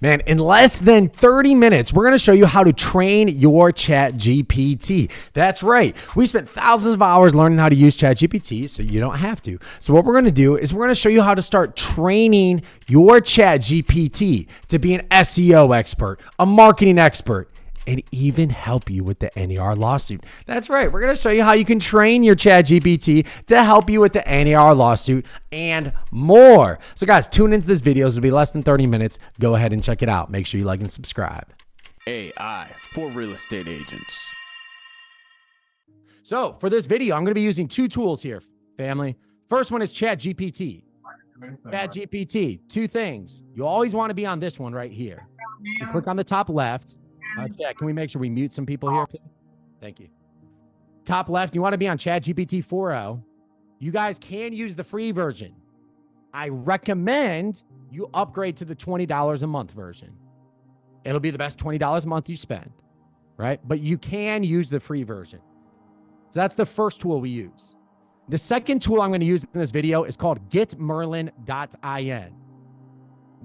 Man, in less than 30 minutes, we're going to show you how to train your ChatGPT. That's right. We spent thousands of hours learning how to use ChatGPT, so you don't have to. So what we're going to do is we're going to show you how to start training your ChatGPT to be an SEO expert, a marketing expert, and even help you with the NAR lawsuit. That's right. We're going to show you how you can train your ChatGPT to help you with the NAR lawsuit and more. So guys, tune into this video. It'll be less than 30 minutes. Go ahead and check it out. Make sure you like and subscribe. AI for real estate agents. So for this video, I'm going to be using two tools here, family. First one is ChatGPT. ChatGPT, two things. You always want to be on this one right here. You click on the top left. Chat, can we make sure we mute some people here, please? Thank you. Top left, you want to be on ChatGPT 4.0. You guys can use the free version. I recommend you upgrade to the $20 a month version. It'll be the best $20 a month you spend, right? But you can use the free version. So that's the first tool we use. The second tool I'm going to use in this video is called getmerlin.in.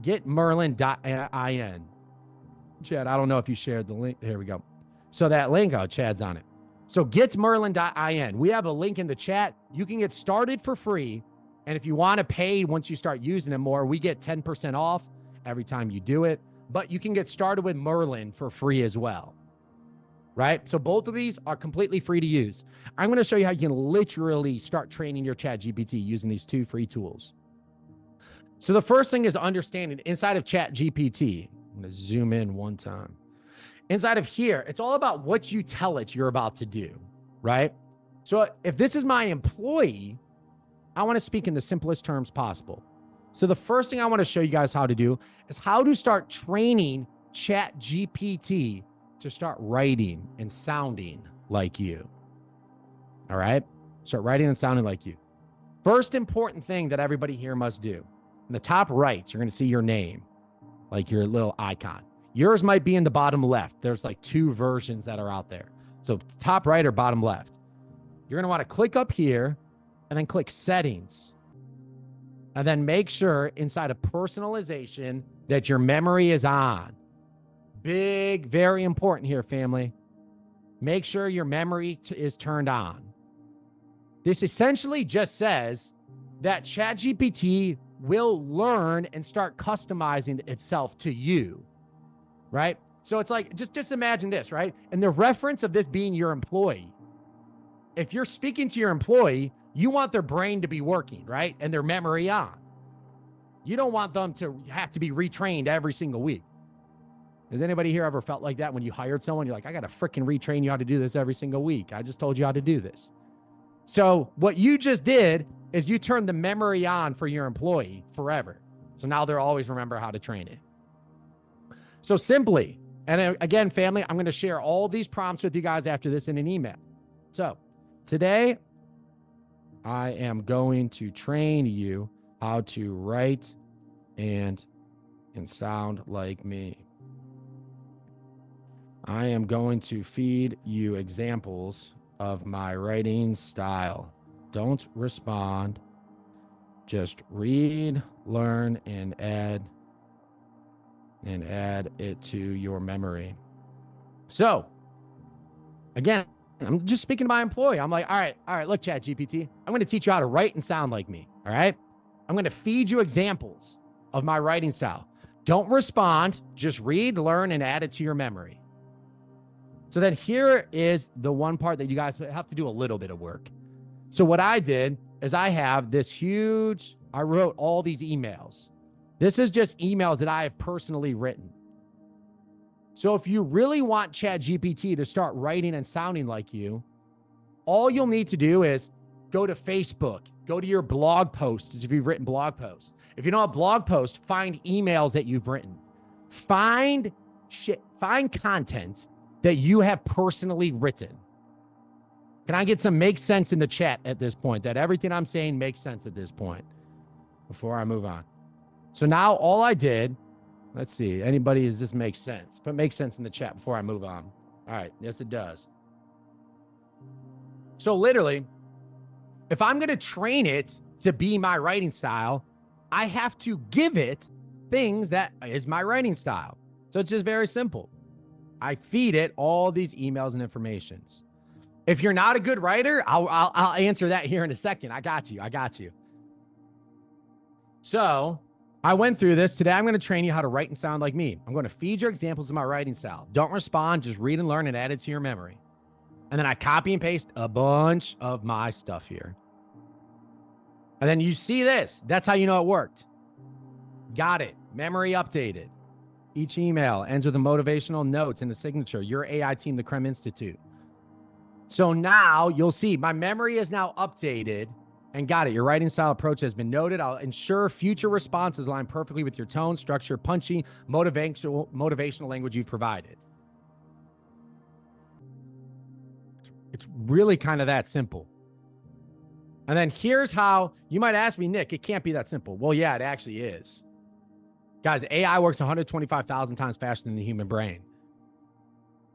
Getmerlin.in. Chad, I don't know if you shared the link. Here we go. So that link, oh, Chad's on it. So getmerlin.in. We have a link in the chat. You can get started for free. And if you want to pay once you start using it more, we get 10% off every time you do it. But you can get started with Merlin for free as well. Right? So both of these are completely free to use. I'm going to show you how you can literally start training your ChatGPT using these two free tools. So the first thing is understanding inside of ChatGPT. I'm going to zoom in one time. Inside of here, it's all about what you tell it you're about to do, right? So if this is my employee, I want to speak in the simplest terms possible. So the first thing I want to show you guys how to do is how to start training ChatGPT to start writing and sounding like you. All right? Start writing and sounding like you. First important thing that everybody here must do. In the top right, you're going to see your name. Like your little icon. Yours might be in the bottom left. There's like two versions that are out there. So top right or bottom left. You're going to want to click up here and then click settings. And then make sure inside of personalization that your memory is on. Big, very important here, family. Make sure your memory is turned on. This essentially just says that ChatGPT will learn and start customizing itself to you, right? So it's like, just imagine this, right? And the reference of this being your employee. If you're speaking to your employee, you want their brain to be working, right? And their memory on. You don't want them to have to be retrained every single week. Has anybody here ever felt like that when you hired someone? You're like, I got to freaking retrain you how to do this every single week. I just told you how to do this. So what you just did is you turn the memory on for your employee forever. So now they'll always remember how to train it. So simply, and again, family, I'm going to share all these prompts with you guys after this in an email. So today, I am going to train you how to write and sound like me. I am going to feed you examples of my writing style. Don't respond. Just read, learn, and add it to your memory. So, again, I'm just speaking to my employee. I'm like, all right, look, ChatGPT, I'm going to teach you how to write and sound like me, all right? I'm going to feed you examples of my writing style. Don't respond. Just read, learn, and add it to your memory. So then here is the one part that you guys have to do a little bit of work. So what I did is I have this huge, I wrote all these emails. This is just emails that I have personally written. So if you really want ChatGPT to start writing and sounding like you, all you'll need to do is go to Facebook, go to your blog posts if you've written blog posts. If you don't have blog posts, find emails that you've written. Find content that you have personally written. Can I get some make sense in the chat at this point? That everything I'm saying makes sense at this point before I move on. So now all I did, let's see, anybody, does this make sense? But make sense in the chat before I move on. All right, yes, it does. So literally, if I'm going to train it to be my writing style, I have to give it things that is my writing style. So it's just very simple. I feed it all these emails and informations. If you're not a good writer, I'll answer that here in a second. I got you. So I went through this. Today, I'm going to train you how to write and sound like me. I'm going to feed your examples of my writing style. Don't respond, just read and learn and add it to your memory. And then I copy and paste a bunch of my stuff here. And then you see this. That's how you know it worked. Got it. Memory updated. Each email ends with a motivational notes and a signature. Your AI team, the Krem Institute. So now you'll see my memory is now updated. And got it. Your writing style approach has been noted. I'll ensure future responses align perfectly with your tone, structure, punchy, motivational language you've provided. It's really kind of that simple. And then here's how you might ask me, Nick, it can't be that simple. Well, yeah, it actually is. Guys, AI works 125,000 times faster than the human brain.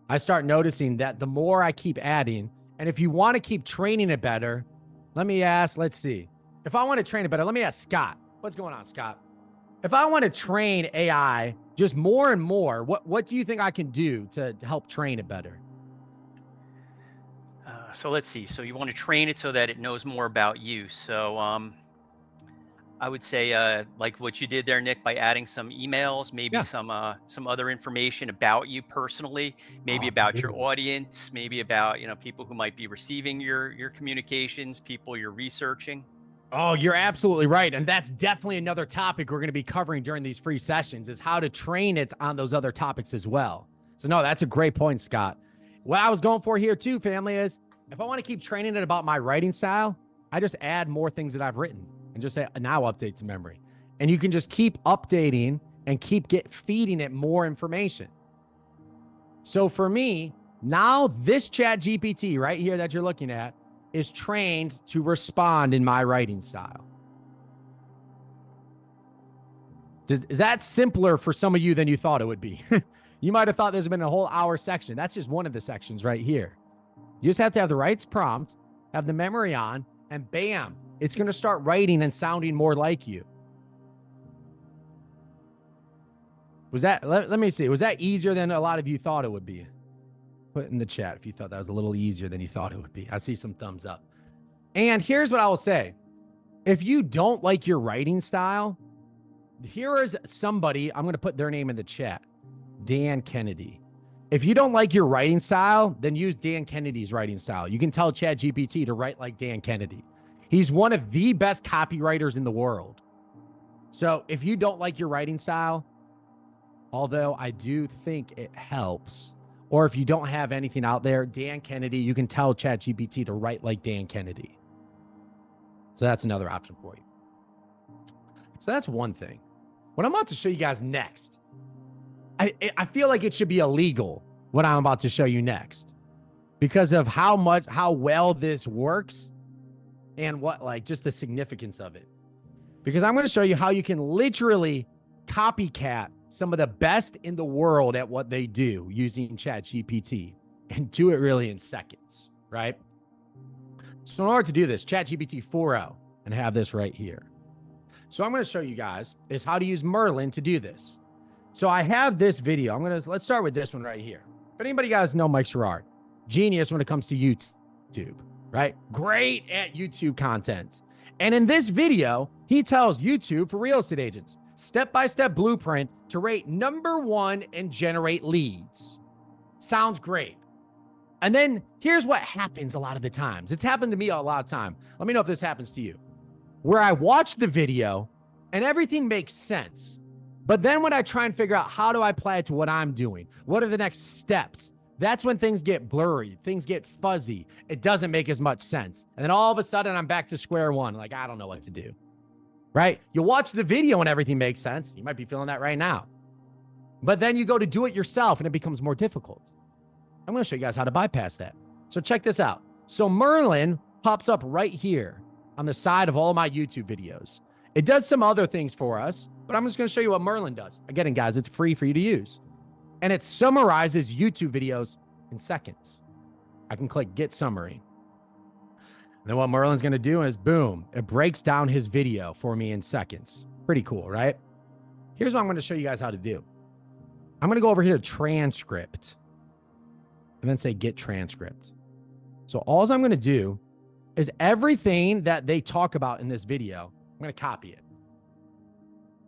I start noticing that the more I keep adding, and if you want to keep training it better, let's see. If I want to train it better, let me ask Scott. What's going on, Scott? If I want to train AI just more and more, what do you think I can do to help train it better? So let's see. So you want to train it so that it knows more about you. So I would say like what you did there, Nick, by adding some emails, maybe some other information about you personally, maybe about your audience, maybe about, people who might be receiving your communications, people you're researching. Oh, you're absolutely right. And that's definitely another topic we're going to be covering during these free sessions is how to train it on those other topics as well. So no, that's a great point, Scott. What I was going for here too, family, is if I want to keep training it about my writing style, I just add more things that I've written and just say, now update to memory. And you can just keep updating and keep feeding it more information. So for me, now this ChatGPT right here that you're looking at is trained to respond in my writing style. Is that simpler for some of you than you thought it would be? You might have thought there's been a whole hour section. That's just one of the sections right here. You just have to have the right prompt, have the memory on, and bam, it's going to start writing and sounding more like you. Was that, let me see, was that easier than a lot of you thought it would be? Put in the chat if you thought that was a little easier than you thought it would be. I see some thumbs up. And here's what I will say. If you don't like your writing style, here is somebody, I'm going to put their name in the chat, Dan Kennedy. If you don't like your writing style, then use Dan Kennedy's writing style. You can tell ChatGPT to write like Dan Kennedy. He's one of the best copywriters in the world. So if you don't like your writing style, although I do think it helps, or if you don't have anything out there, Dan Kennedy, you can tell ChatGPT to write like Dan Kennedy. So that's another option for you. So that's one thing. What I'm about to show you guys next, I feel like it should be illegal what I'm about to show you next because of how well this works and just the significance of it. Because I'm going to show you how you can literally copycat some of the best in the world at what they do using ChatGPT and do it really in seconds, right? So in order to do this, ChatGPT 4.0 and have this right here. So I'm going to show you guys is how to use Merlin to do this. So I have this video. Let's start with this one right here. If anybody guys know Mike Sherrard, genius when it comes to YouTube, right? Great at YouTube content. And in this video, he tells YouTube for real estate agents, step-by-step blueprint to rate #1 and generate leads. Sounds great. And then here's what happens a lot of the times. It's happened to me a lot of time. Let me know if this happens to you. Where I watch the video and everything makes sense. But then when I try and figure out how do I apply it to what I'm doing, what are the next steps? That's when things get blurry, things get fuzzy. It doesn't make as much sense. And then all of a sudden I'm back to square one. Like, I don't know what to do, right? You watch the video and everything makes sense. You might be feeling that right now. But then you go to do it yourself and it becomes more difficult. I'm going to show you guys how to bypass that. So check this out. So Merlin pops up right here on the side of all my YouTube videos. It does some other things for us, but I'm just going to show you what Merlin does. Again, guys, it's free for you to use. And it summarizes YouTube videos in seconds. I can click Get Summary. And then what Merlin's going to do is, boom, it breaks down his video for me in seconds. Pretty cool, right? Here's what I'm going to show you guys how to do. I'm going to go over here to transcript and then say get transcript. So all I'm going to do is everything that they talk about in this video, I'm going to copy it,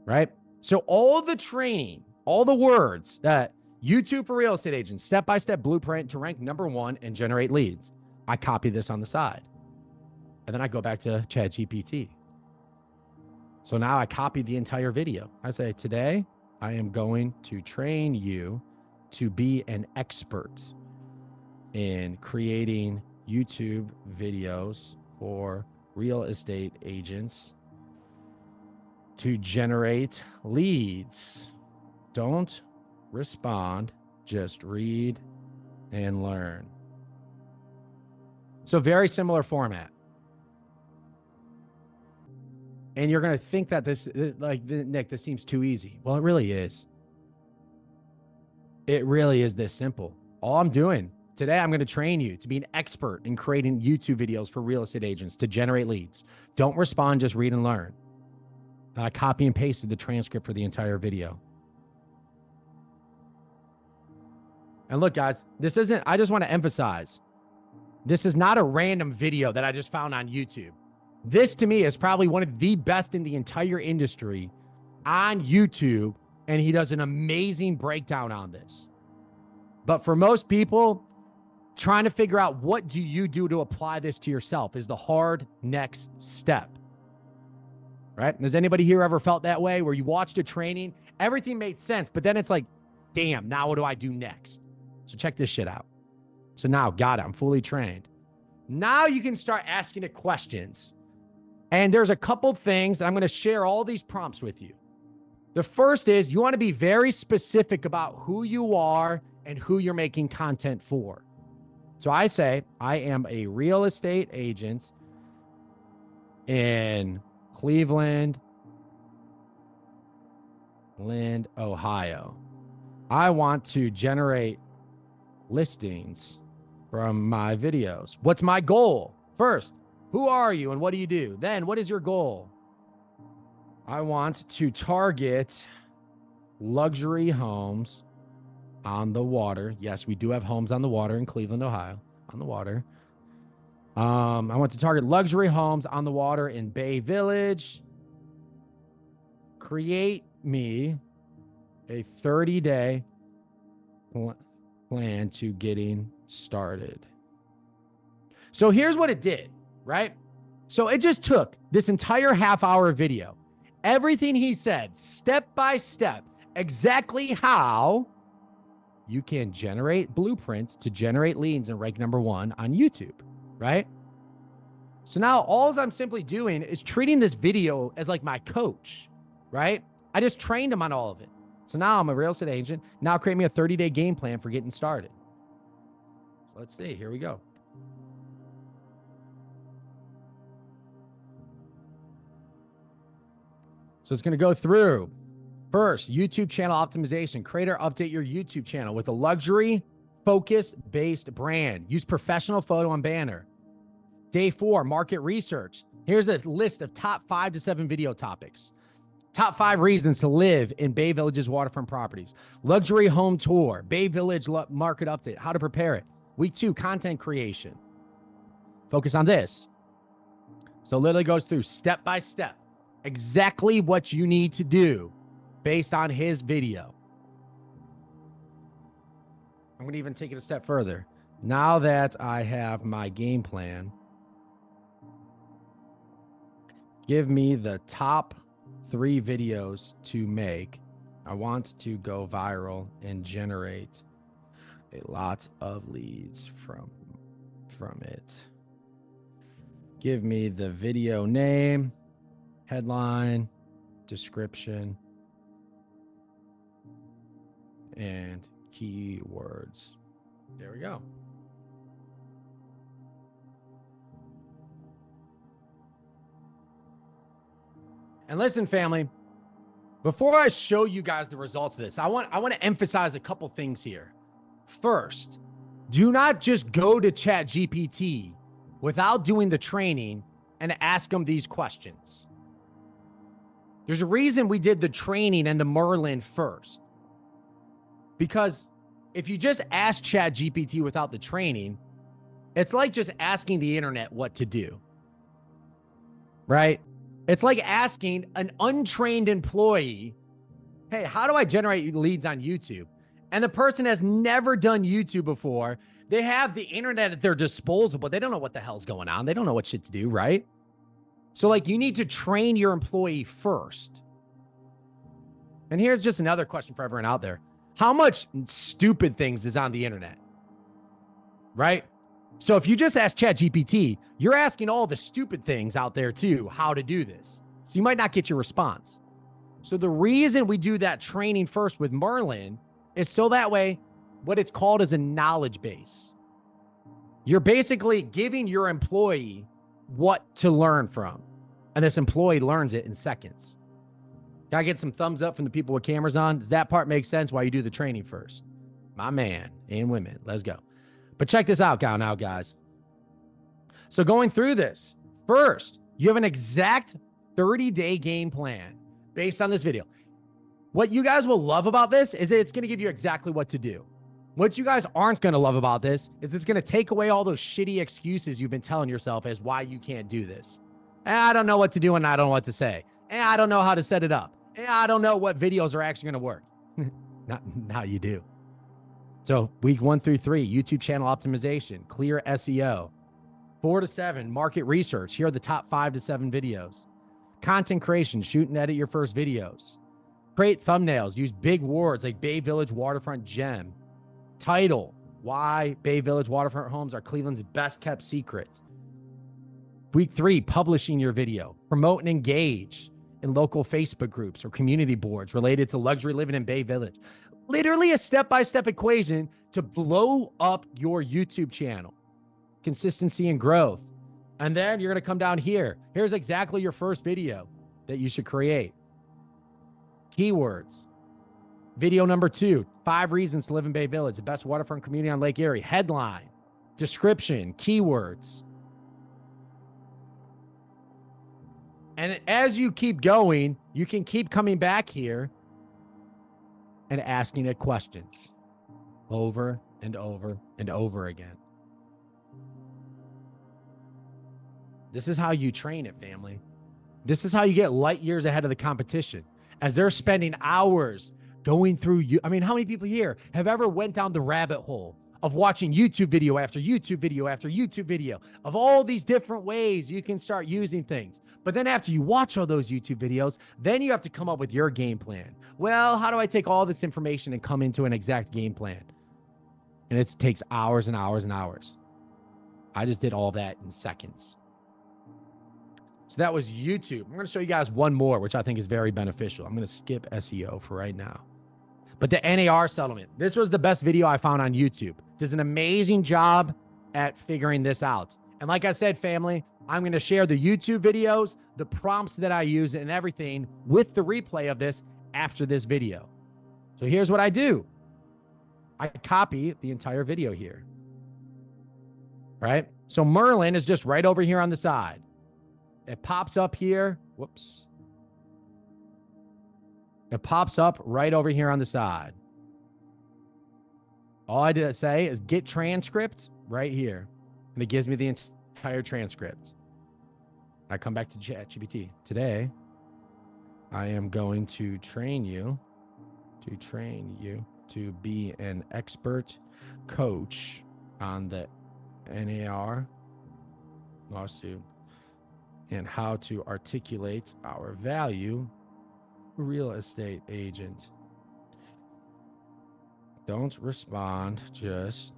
right? So all the training, all the words that YouTube for real estate agents, step-by-step blueprint to rank #1 and generate leads. I copy this on the side. And then I go back to ChatGPT. So now I copy the entire video. I say, today I am going to train you to be an expert in creating YouTube videos for real estate agents to generate leads. Don't respond, just read and learn. So very similar format. And you're going to think that this, like, Nick, this seems too easy. Well, it really is. It really is this simple. All I'm doing today, I'm going to train you to be an expert in creating YouTube videos for real estate agents to generate leads. Don't respond, just read and learn. And I copy and pasted the transcript for the entire video. And look, guys, this isn't, I just want to emphasize, this is not a random video that I just found on YouTube. This to me is probably one of the best in the entire industry on YouTube, and he does an amazing breakdown on this. But for most people, trying to figure out what do you do to apply this to yourself is the hard next step, right? Has anybody here ever felt that way where you watched a training, everything made sense, but then it's like, damn, now what do I do next? So check this shit out. So now, got it, I'm fully trained. Now you can start asking it questions. And there's a couple things that I'm going to share all these prompts with you. The first is you want to be very specific about who you are and who you're making content for. So I say, I am a real estate agent in Cleveland, Ohio. I want to generate listings from my videos. What's my goal? First, who are you and what do you do? Then, what is your goal? I want to target luxury homes on the water. Yes, we do have homes on the water in Cleveland, Ohio, on the water. I want to target luxury homes on the water in Bay Village. Create me a 30-day plan to getting started. So here's what it did. Right? So it just took this entire half-hour video, everything he said, step by step, exactly how you can generate blueprints to generate leads and rank #1 on YouTube, right? So now all I'm simply doing is treating this video as like my coach, right? I just trained him on all of it. So now I'm a real estate agent. Now create me a 30-day game plan for getting started. So let's see, here we go. So it's going to go through first YouTube channel optimization. Create or update your YouTube channel with a luxury focus-based brand. Use professional photo and banner. Day 4, market research. Here's a list of top 5 to 7 video topics. Top 5 reasons to live in Bay Village's waterfront properties. Luxury home tour. Bay Village market update. How to prepare it. Week 2, content creation. Focus on this. So literally goes through step by step. Exactly what you need to do based on his video. I'm going to even take it a step further. Now that I have my game plan, give me the top 3 videos to make. I want to go viral and generate a lot of leads from it. Give me the video name, headline, description, and keywords. There we go. And listen, family, before I show you guys the results of this, I want to emphasize a couple things here. First, do not just go to ChatGPT without doing the training and ask them these questions. There's a reason we did the training and the Merlin first. Because if you just ask ChatGPT without the training, it's like just asking the internet what to do, right? It's like asking an untrained employee, hey, how do I generate leads on YouTube? And the person has never done YouTube before. They have the internet at their disposal, but they don't know what the hell's going on. They don't know what shit to do, right? So like you need to train your employee first. And here's just another question for everyone out there. How much stupid things is on the internet, right? So if you just ask ChatGPT, you're asking all the stupid things out there too, how to do this. So you might not get your response. So the reason we do that training first with Merlin is so that way what it's called is a knowledge base. You're basically giving your employee what to learn from. And this employee learns it in seconds. Can I get some thumbs up from the people with cameras on? Does that part make sense why you do the training first? My man and women, let's go. But check this out now, guys. So going through this, first, you have an exact 30-day game plan based on this video. What you guys will love about this is it's going to give you exactly what to do. What you guys aren't going to love about this is it's going to take away all those shitty excuses you've been telling yourself as why you can't do this. I don't know what to do and I don't know what to say. And I don't know how to set it up. And I don't know what videos are actually going to work. Now you do. So week 1 through 3, YouTube channel optimization, clear SEO, 4 to 7, market research. Here are the top 5 to 7 videos. Content creation, shoot and edit your first videos. Create thumbnails, use big words like Bay Village Waterfront Gem. Title, why Bay Village Waterfront Homes are Cleveland's best kept secret. Week 3, publishing your video. Promote and engage in local Facebook groups or community boards related to luxury living in Bay Village. Literally a step-by-step equation to blow up your YouTube channel. Consistency and growth. And then you're going to come down here. Here's exactly your first video that you should create. Keywords. Video number 2, 5 reasons to live in Bay Village, the best waterfront community on Lake Erie. Headline, description, keywords. And as you keep going, you can keep coming back here and asking it questions over and over and over again. This is how you train it, family. This is how you get light years ahead of the competition. As they're spending hours going through you. I mean, how many people here have ever went down the rabbit hole of watching YouTube video after YouTube video after YouTube video of all these different ways you can start using things? But then after you watch all those YouTube videos, then you have to come up with your game plan. Well, how do I take all this information and come into an exact game plan? And it takes hours and hours and hours. I just did all that in seconds. So that was YouTube. I'm going to show you guys one more, which I think is very beneficial. I'm going to skip SEO for right now. But the NAR settlement, this was the best video I found on YouTube. Does an amazing job at figuring this out. And like I said, family, I'm going to share the YouTube videos, the prompts that I use and everything with the replay of this after this video. So here's what I do. I copy the entire video here. Right? So Merlin is just right over here on the side. It pops up here. Whoops. It pops up right over here on the side. All I did say is get transcript right here. And it gives me the entire transcript. I come back to ChatGPT. Today, I am going to train you to be an expert coach on the NAR lawsuit and how to articulate our value real estate agent. Don't respond, just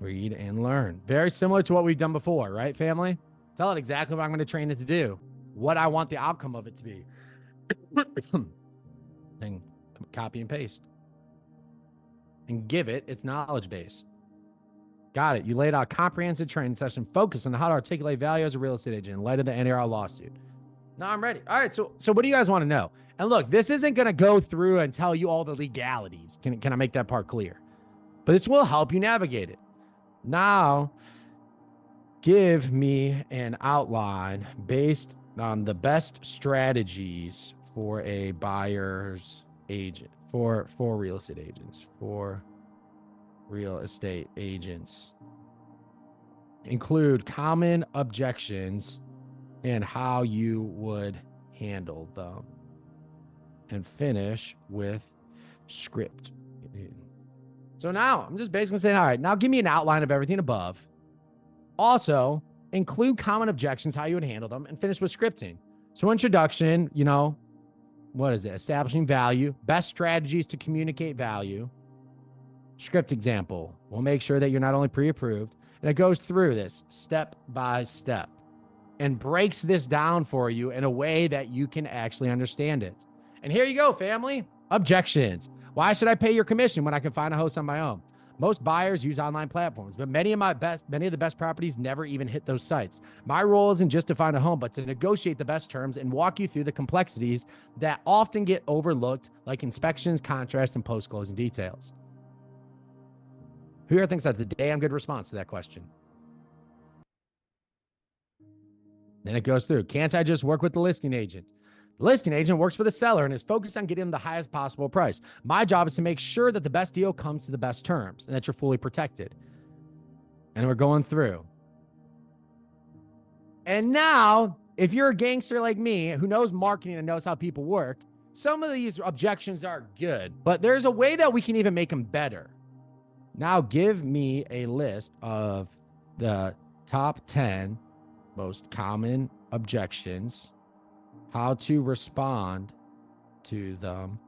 read and learn. Very similar to what we've done before, right, family? Tell it exactly what I'm going to train it to do, what I want the outcome of it to be. And copy and paste. And give it its knowledge base. Got it. You laid out a comprehensive training session focused on how to articulate value as a real estate agent in light of the NAR lawsuit. Now I'm ready. All right. So what do you guys want to know? And look, this isn't going to go through and tell you all the legalities. Can I make that part clear? But this will help you navigate it. Now, give me an outline based on the best strategies for a buyer's agent, for real estate agents include common objections and how you would handle them, and finish with script. So now I'm just basically saying, all right, now give me an outline of everything above. Also, include common objections, how you would handle them, and finish with scripting. So introduction, you know, what is it? Establishing value, best strategies to communicate value. Script example. We'll make sure that you're not only pre-approved, and it goes through this step by step and breaks this down for you in a way that you can actually understand it. And here you go, family. Objections. Why should I pay your commission when I can find a host on my own? Most buyers use online platforms, but many of the best properties never even hit those sites. My role isn't just to find a home, but to negotiate the best terms and walk you through the complexities that often get overlooked, like inspections, contracts, and post-closing details. Who here thinks that's a damn good response to that question? Then it goes through. Can't I just work with the listing agent? The listing agent works for the seller and is focused on getting them the highest possible price. My job is to make sure that the best deal comes to the best terms and that you're fully protected. And we're going through. And now, if you're a gangster like me who knows marketing and knows how people work, some of these objections are good, but there's a way that we can even make them better. Now give me a list of the top 10 most common objections, how to respond to them,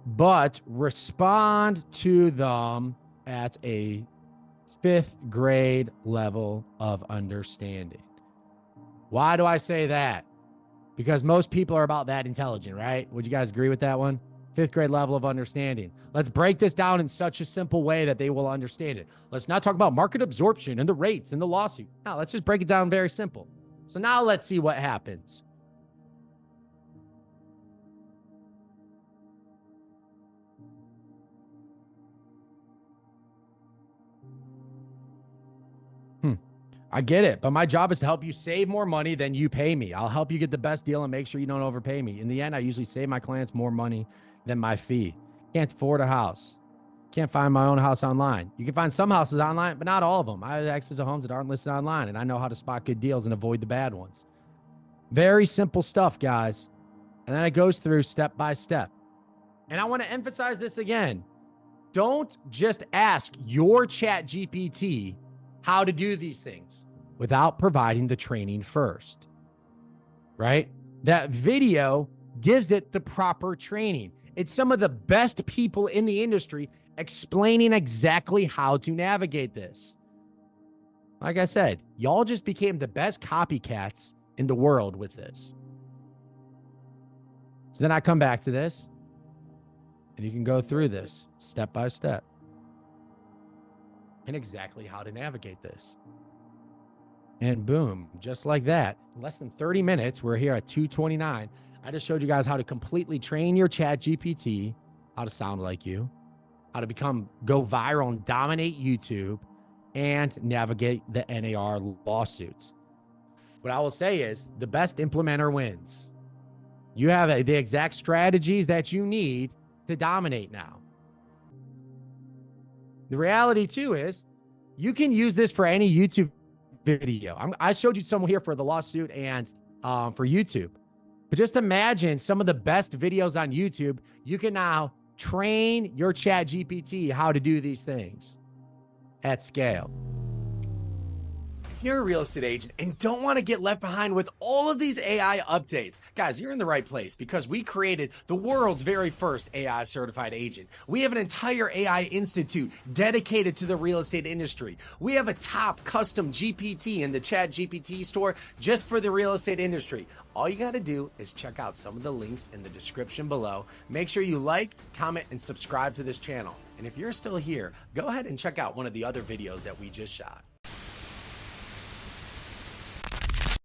but respond to them at a 5th grade level of understanding. Why do I say that? Because most people are about that intelligent, right? Would you guys agree with that one? 5th grade level of understanding. Let's break this down in such a simple way that they will understand it. Let's not talk about market absorption and the rates and the lawsuit. No, let's just break it down very simple. So now let's see what happens. I get it, but my job is to help you save more money than you pay me. I'll help you get the best deal and make sure you don't overpay me. In the end, I usually save my clients more money than my fee. Can't afford a house. Can't find my own house online. You can find some houses online, but not all of them. I have access to homes that aren't listed online, and I know how to spot good deals and avoid the bad ones. Very simple stuff, guys. And then it goes through step by step. And I want to emphasize this again. Don't just ask your ChatGPT how to do these things without providing the training first, right? That video gives it the proper training. It's some of the best people in the industry explaining exactly how to navigate this. Like I said, y'all just became the best copycats in the world with this. So then I come back to this, and you can go through this step by step and exactly how to navigate this. And boom, just like that, in less than 30 minutes, we're here at 2:29. I just showed you guys how to completely train your ChatGPT, how to sound like you, how to go viral and dominate YouTube, and navigate the NAR lawsuits. What I will say is the best implementer wins. You have the exact strategies that you need to dominate now. The reality too is you can use this for any YouTube video. I showed you some here for the lawsuit and for YouTube. But just imagine some of the best videos on YouTube. You can now train your ChatGPT how to do these things at scale. If you're a real estate agent and don't want to get left behind with all of these AI updates, guys, you're in the right place because we created the world's very first AI certified agent. We have an entire AI institute dedicated to the real estate industry. We have a top custom GPT in the ChatGPT store just for the real estate industry. All you got to do is check out some of the links in the description below. Make sure you like, comment, and subscribe to this channel. And if you're still here, go ahead and check out one of the other videos that we just shot.